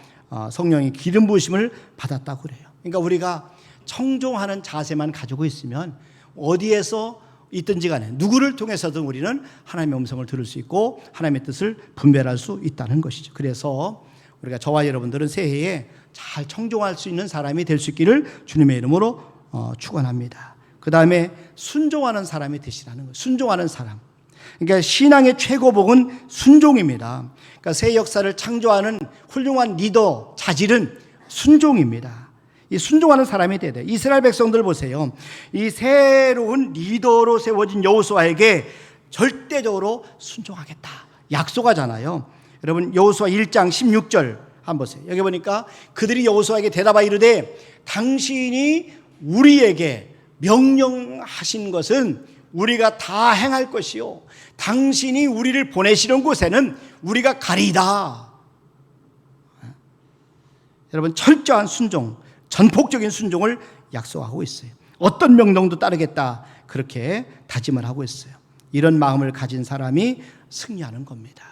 성령의 기름 부으심을 받았다고 그래요. 그러니까 우리가 청종하는 자세만 가지고 있으면 어디에서 있든지 간에 누구를 통해서든 우리는 하나님의 음성을 들을 수 있고 하나님의 뜻을 분별할 수 있다는 것이죠. 그래서 우리가 저와 여러분들은 새해에 잘 청종할 수 있는 사람이 될 수 있기를 주님의 이름으로 축원합니다. 그 다음에 순종하는 사람이 되시라는 거예요. 순종하는 사람. 그러니까 신앙의 최고복은 순종입니다. 그러니까 새 역사를 창조하는 훌륭한 리더 자질은 순종입니다. 이 순종하는 사람이 돼야 돼요. 이스라엘 백성들 보세요. 이 새로운 리더로 세워진 여호수아에게 절대적으로 순종하겠다 약속하잖아요. 여러분 여호수아 1장 16절 한번 보세요. 여기 보니까 그들이 여호수아에게 대답하여 이르되 당신이 우리에게 명령하신 것은 우리가 다 행할 것이요 당신이 우리를 보내시는 곳에는 우리가 가리이다. 여러분 철저한 순종, 전폭적인 순종을 약속하고 있어요. 어떤 명령도 따르겠다 그렇게 다짐을 하고 있어요. 이런 마음을 가진 사람이 승리하는 겁니다.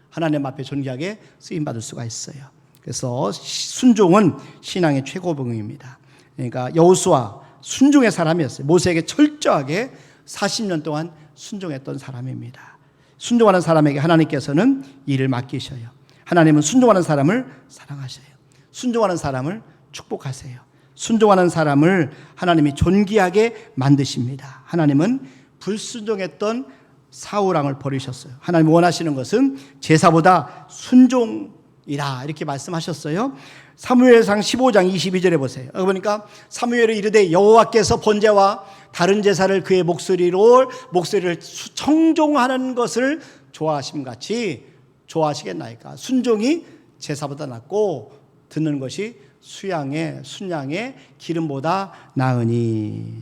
하나님 앞에 존귀하게 쓰임받을 수가 있어요. 그래서 순종은 신앙의 최고봉입니다. 그러니까 여호수아 순종의 사람이었어요. 모세에게 철저하게 40년 동안 순종했던 사람입니다. 순종하는 사람에게 하나님께서는 일을 맡기셔요. 하나님은 순종하는 사람을 사랑하셔요. 순종하는 사람을 축복하세요. 순종하는 사람을 하나님이 존귀하게 만드십니다. 하나님은 불순종했던 사울왕을 버리셨어요. 하나님 원하시는 것은 제사보다 순종이라 이렇게 말씀하셨어요. 사무엘상 15장 22절에 보세요. 여기 보니까 사무엘이 이르되 여호와께서 번제와 다른 제사를 그의 목소리를 청종하는 것을 좋아하심같이 좋아하시겠나이까. 순종이 제사보다 낫고 듣는 것이 순양의 기름보다 나으니.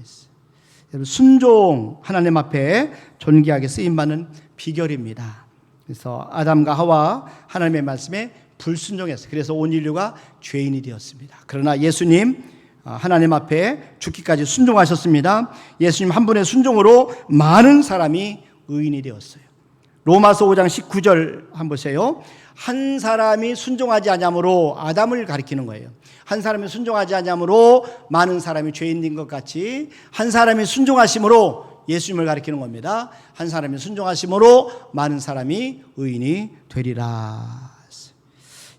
순종 하나님 앞에 존귀하게 쓰임받는 비결입니다. 그래서 아담과 하와 하나님의 말씀에 불순종했어요. 그래서 온 인류가 죄인이 되었습니다. 그러나 예수님 하나님 앞에 죽기까지 순종하셨습니다. 예수님 한 분의 순종으로 많은 사람이 의인이 되었어요. 로마서 5장 19절 한번 보세요. 한 사람이 순종하지 아니함으로 아담을 가리키는 거예요. 한 사람이 순종하지 아니함으로 많은 사람이 죄인인 것 같이 한 사람이 순종하심으로 예수님을 가리키는 겁니다. 한 사람이 순종하심으로 많은 사람이 의인이 되리라.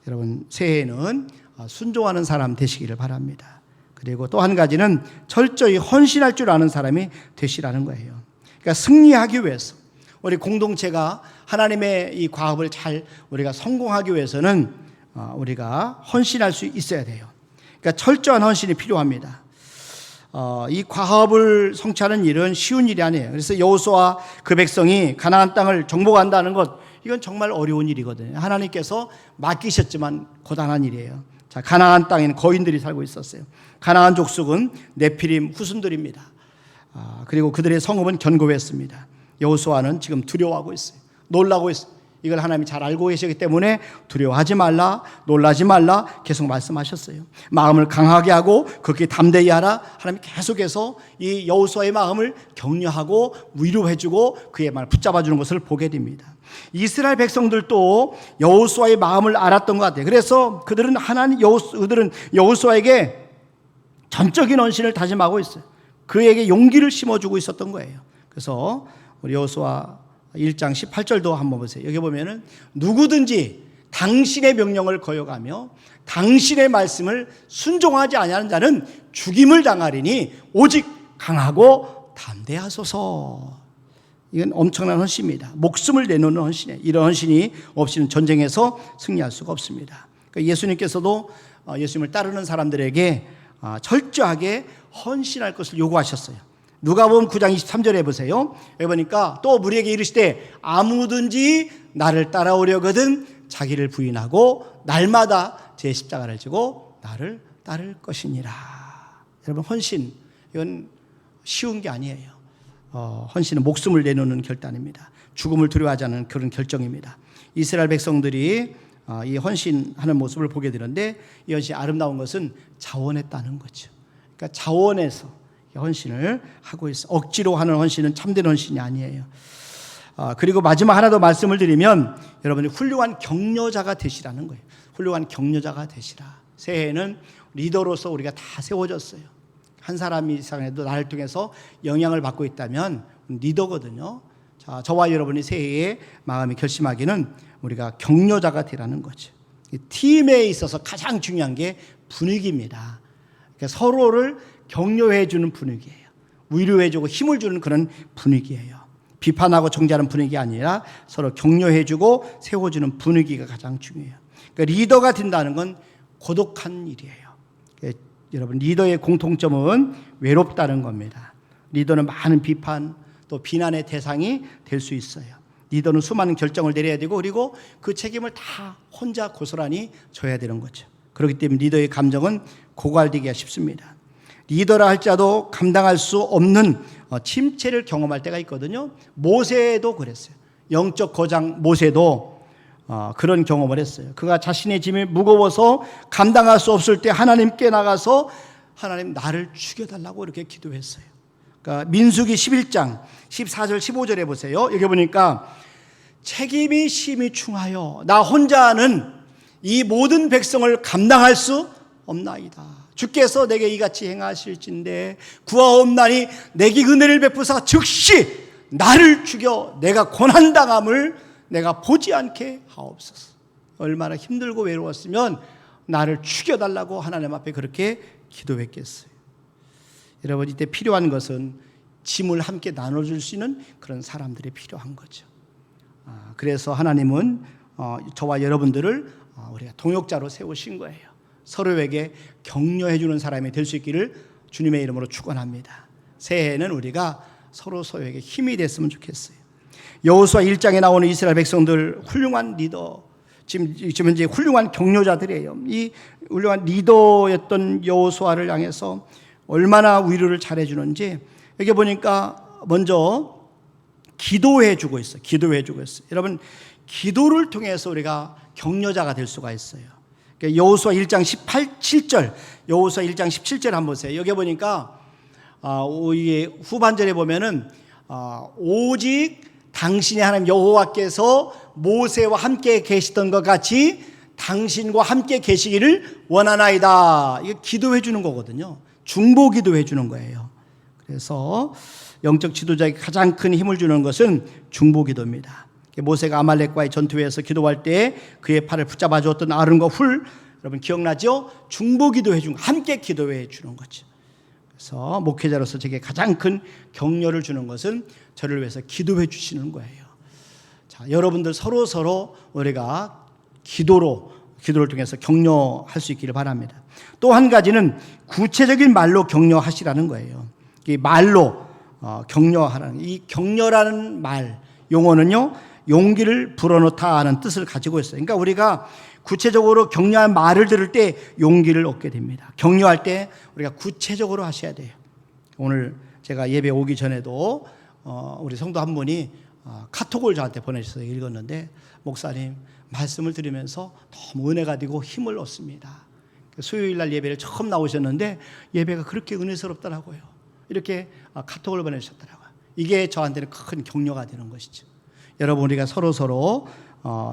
여러분 새해에는 순종하는 사람 되시기를 바랍니다. 그리고 또 한 가지는 철저히 헌신할 줄 아는 사람이 되시라는 거예요. 그러니까 승리하기 위해서 우리 공동체가 하나님의 이 과업을 잘 우리가 성공하기 위해서는 우리가 헌신할 수 있어야 돼요. 그러니까 철저한 헌신이 필요합니다. 이 과업을 성취하는 일은 쉬운 일이 아니에요. 그래서 여호수아와 그 백성이 가나안 땅을 정복한다는 것, 이건 정말 어려운 일이거든요. 하나님께서 맡기셨지만 고단한 일이에요. 자, 가나안 땅에는 거인들이 살고 있었어요. 가나안 족속은 네피림 후손들입니다. 그리고 그들의 성읍은 견고했습니다. 여호수아는 지금 두려워하고 있어요. 놀라고 있어요. 이걸 하나님이 잘 알고 계시기 때문에 두려워하지 말라, 놀라지 말라 계속 말씀하셨어요. 마음을 강하게 하고 그렇게 담대히 하라. 하나님이 계속해서 이 여호수아의 마음을 격려하고 위로해주고 그의 말을 붙잡아주는 것을 보게 됩니다. 이스라엘 백성들도 여호수아의 마음을 알았던 것 같아요. 그래서 그들은 여호수아에게 전적인 헌신을 다짐하고 있어요. 그에게 용기를 심어주고 있었던 거예요. 그래서 우리 여호수아 1장 18절도 한번 보세요. 여기 보면은 누구든지 당신의 명령을 거역하며 당신의 말씀을 순종하지 아니하는 자는 죽임을 당하리니 오직 강하고 담대하소서. 이건 엄청난 헌신입니다. 목숨을 내놓는 헌신이에요. 이런 헌신이 없이는 전쟁에서 승리할 수가 없습니다. 그러니까 예수님께서도 예수님을 따르는 사람들에게 철저하게 헌신할 것을 요구하셨어요. 누가복음 9장 23절에 보세요. 여기 보니까 또 무리에게 이르시되 아무든지 나를 따라오려거든 자기를 부인하고 날마다 제 십자가를 지고 나를 따를 것이니라. 여러분, 헌신, 이건 쉬운 게 아니에요. 헌신은 목숨을 내놓는 결단입니다. 죽음을 두려워하지 않는 그런 결정입니다. 이스라엘 백성들이 이 헌신하는 모습을 보게 되는데, 이 헌신이 아름다운 것은 자원했다는 거죠. 그러니까 자원해서 헌신을 하고 있어. 억지로 하는 헌신은 참된 헌신이 아니에요. 그리고 마지막 하나 더 말씀을 드리면, 여러분이 훌륭한 격려자가 되시라는 거예요. 훌륭한 격려자가 되시라. 새해에는 리더로서 우리가 다 세워졌어요. 한 사람이 이상해도 나를 통해서 영향을 받고 있다면 리더거든요. 자, 저와 여러분이 새해에 마음이 결심하기는 우리가 격려자가 되라는 거죠. 팀에 있어서 가장 중요한 게 분위기입니다. 그러니까 서로를 격려해 주는 분위기예요. 위로해 주고 힘을 주는 그런 분위기예요. 비판하고 정죄하는 분위기 아니라 서로 격려해 주고 세워주는 분위기가 가장 중요해요. 그러니까 리더가 된다는 건 고독한 일이에요. 그러니까 여러분, 리더의 공통점은 외롭다는 겁니다. 리더는 많은 비판 또 비난의 대상이 될 수 있어요. 리더는 수많은 결정을 내려야 되고, 그리고 그 책임을 다 혼자 고스란히 져야 되는 거죠. 그렇기 때문에 리더의 감정은 고갈되기가 쉽습니다. 리더라 할지라도 감당할 수 없는 침체를 경험할 때가 있거든요. 모세도 그랬어요. 영적 거장 모세도 그런 경험을 했어요. 그가 자신의 짐이 무거워서 감당할 수 없을 때 하나님께 나가서 하나님 나를 죽여달라고 이렇게 기도했어요. 그러니까 민수기 11장 14절 15절에 보세요. 여기 보니까 책임이 심히 중하여 나 혼자는 이 모든 백성을 감당할 수 없나이다. 주께서 내게 이같이 행하실진대 구하옵나니 내게 은혜를 베푸사 즉시 나를 죽여 내가 고난당함을 내가 보지 않게 하옵소서. 얼마나 힘들고 외로웠으면 나를 죽여달라고 하나님 앞에 그렇게 기도했겠어요. 여러분, 이때 필요한 것은 짐을 함께 나눠줄 수 있는 그런 사람들이 필요한 거죠. 그래서 하나님은 저와 여러분들을 우리가 동역자로 세우신 거예요. 서로에게 격려해 주는 사람이 될 수 있기를 주님의 이름으로 축원합니다. 새해에는 우리가 서로에게 힘이 됐으면 좋겠어요. 여호수아 1장에 나오는 이스라엘 백성들 훌륭한 리더, 지금 현재 훌륭한 격려자들이에요. 이 훌륭한 리더였던 여호수아를 향해서 얼마나 위로를 잘해 주는지 여기 보니까 먼저 기도해 주고 있어요. 기도해 주고 있어요. 여러분, 기도를 통해서 우리가 격려자가 될 수가 있어요. 여호수아 1장 7절, 여호수아 1장 17절 한번 보세요. 여기 보니까 후반절에 보면은 오직 당신의 하나님 여호와께서 모세와 함께 계시던 것 같이 당신과 함께 계시기를 원하나이다. 이게 기도해 주는 거거든요. 중보 기도해 주는 거예요. 그래서 영적 지도자에게 가장 큰 힘을 주는 것은 중보 기도입니다. 모세가 아말렉과의 전투에서 기도할 때 그의 팔을 붙잡아 주었던 아론과 훌, 여러분 기억나죠? 중보 기도해 주는, 함께 기도해 주는 거죠. 그래서 목회자로서 제게 가장 큰 격려를 주는 것은 저를 위해서 기도해 주시는 거예요. 자, 여러분들 서로 우리가 기도를 통해서 격려할 수 있기를 바랍니다. 또 한 가지는 구체적인 말로 격려하시라는 거예요. 이 말로 격려하라는, 이 격려라는 말 용어는요, 용기를 불어넣다 하는 뜻을 가지고 있어요. 그러니까 우리가 구체적으로 격려한 말을 들을 때 용기를 얻게 됩니다. 격려할 때 우리가 구체적으로 하셔야 돼요. 오늘 제가 예배 오기 전에도 우리 성도 한 분이 카톡을 저한테 보내주셔서 읽었는데, 목사님 말씀을 들으면서 너무 은혜가 되고 힘을 얻습니다. 수요일 날 예배를 처음 나오셨는데 예배가 그렇게 은혜스럽더라고요. 이렇게 카톡을 보내주셨더라고요. 이게 저한테는 큰 격려가 되는 것이죠. 여러분, 우리가 서로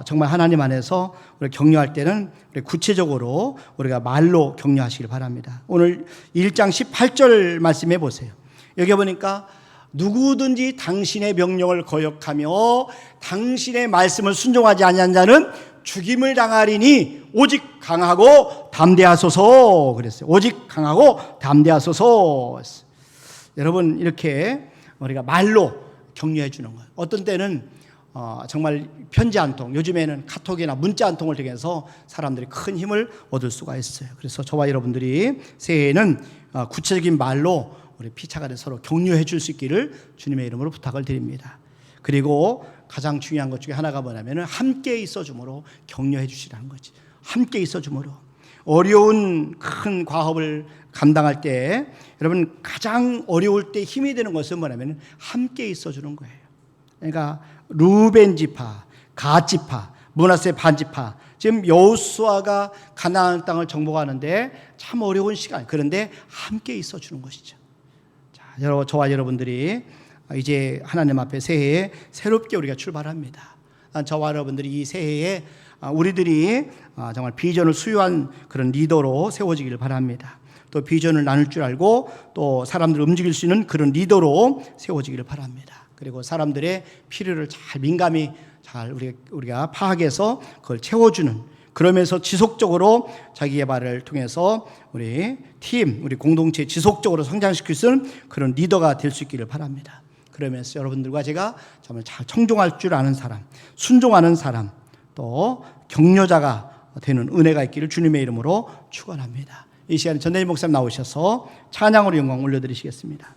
정말 하나님 안에서 우리 격려할 때는 우리 구체적으로 우리가 말로 격려하시길 바랍니다. 오늘 1장 18절 말씀해 보세요. 여기 보니까 누구든지 당신의 명령을 거역하며 당신의 말씀을 순종하지 아니한 자는 죽임을 당하리니 오직 강하고 담대하소서 그랬어요. 오직 강하고 담대하소서. 여러분, 이렇게 우리가 말로 격려해 주는 거예요. 어떤 때는 정말 편지 한 통, 요즘에는 카톡이나 문자 한 통을 통해서 사람들이 큰 힘을 얻을 수가 있어요. 그래서 저와 여러분들이 새해에는 구체적인 말로 우리 피차간에 서로 격려해 줄 수 있기를 주님의 이름으로 부탁을 드립니다. 그리고 가장 중요한 것 중에 하나가 뭐냐면 함께 있어줌으로 격려해 주시라는 거지. 함께 있어줌으로. 어려운 큰 과업을 감당할 때 여러분 가장 어려울 때 힘이 되는 것은 뭐냐면 함께 있어주는 거예요. 그러니까 루벤 지파, 갓 지파, 므낫세 반 지파, 지금 여호수아가 가나안 땅을 정복하는데 참 어려운 시간, 그런데 함께 있어주는 것이죠. 자, 저와 여러분들이 이제 하나님 앞에 새해에 새롭게 우리가 출발합니다. 저와 여러분들이 이 새해에 우리들이 정말 비전을 수요한 그런 리더로 세워지기를 바랍니다. 또 비전을 나눌 줄 알고 또 사람들을 움직일 수 있는 그런 리더로 세워지기를 바랍니다. 그리고 사람들의 필요를 잘 민감히 잘 우리가 파악해서 그걸 채워주는, 그러면서 지속적으로 자기 개발을 통해서 우리 팀, 우리 공동체 지속적으로 성장시킬 수 있는 그런 리더가 될 수 있기를 바랍니다. 그러면서 여러분들과 제가 정말 잘 청종할 줄 아는 사람, 순종하는 사람, 또 격려자가 되는 은혜가 있기를 주님의 이름으로 축원합니다. 이 시간에 전대인 목사님 나오셔서 찬양으로 영광 올려드리시겠습니다.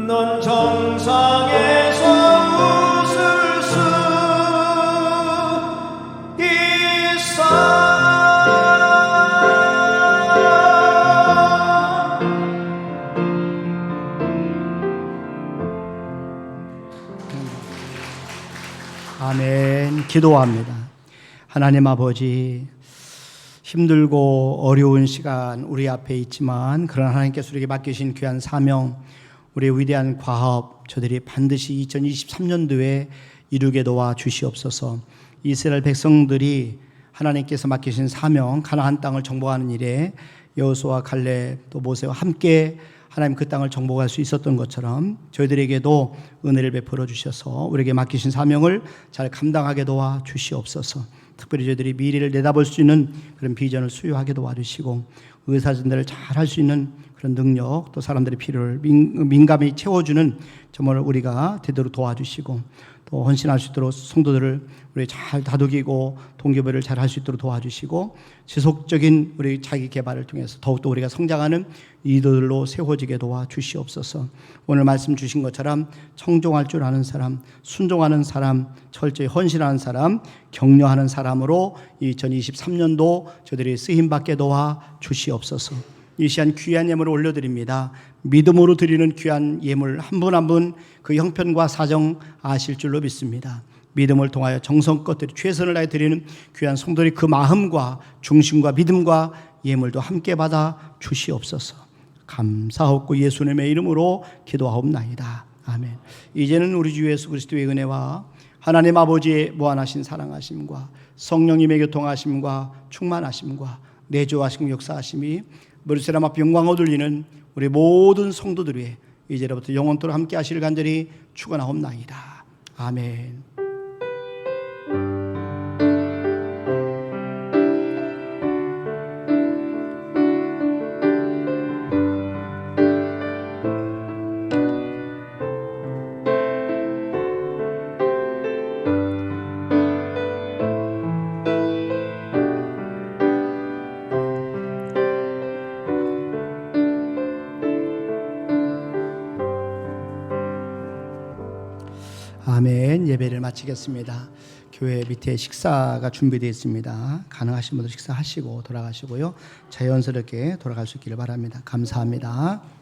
넌 정상에서 웃을 수 있어. 아멘. 기도합니다. 하나님 아버지, 힘들고 어려운 시간 우리 앞에 있지만 그러나 하나님께서 우리에게 맡기신 귀한 사명, 우리의 위대한 과업, 저들이 반드시 2023년도에 이루게 도와 주시옵소서. 이스라엘 백성들이 하나님께서 맡기신 사명, 가나안 땅을 정복하는 일에 여호수아와 갈렙 또 모세와 함께 하나님 그 땅을 정복할 수 있었던 것처럼 저희들에게도 은혜를 베풀어 주셔서 우리에게 맡기신 사명을 잘 감당하게 도와 주시옵소서. 특별히 저희들이 미래를 내다볼 수 있는 그런 비전을 수여하게 도와주시고 의사진들을 잘 할 수 있는 그런 능력, 또 사람들의 필요를 민감히 채워주는 정말 우리가 되도록 도와주시고 또 헌신할 수 있도록 성도들을 우리 잘 다독이고 동기부여를 잘 할 수 있도록 도와주시고 지속적인 우리 자기 개발을 통해서 더욱더 우리가 성장하는 리더들로 세워지게 도와주시옵소서. 오늘 말씀 주신 것처럼 청종할 줄 아는 사람, 순종하는 사람, 철저히 헌신하는 사람, 격려하는 사람으로 2023년도 저들이 쓰임받게 도와주시옵소서. 이 시간 귀한 예물을 올려드립니다. 믿음으로 드리는 귀한 예물 한 분 한 분 그 형편과 사정 아실 줄로 믿습니다. 믿음을 통하여 정성껏 최선을 다해 드리는 귀한 성도들이 그 마음과 중심과 믿음과 예물도 함께 받아 주시옵소서. 감사하옵고 예수님의 이름으로 기도하옵나이다. 아멘. 이제는 우리 주 예수 그리스도의 은혜와 하나님 아버지의 무한하신 사랑하심과 성령님의 교통하심과 충만하심과 내주하심 역사하심이 머리 사람 앞 영광 얻으리는 우리 모든 성도들 위해 이제로부터 영원토록 함께 하시길 간절히 축원하옵나이다. 아멘. 아멘. 예배를 마치겠습니다. 교회 밑에 식사가 준비되어 있습니다. 가능하신 분들 식사하시고 돌아가시고요. 자연스럽게 돌아갈 수 있기를 바랍니다. 감사합니다.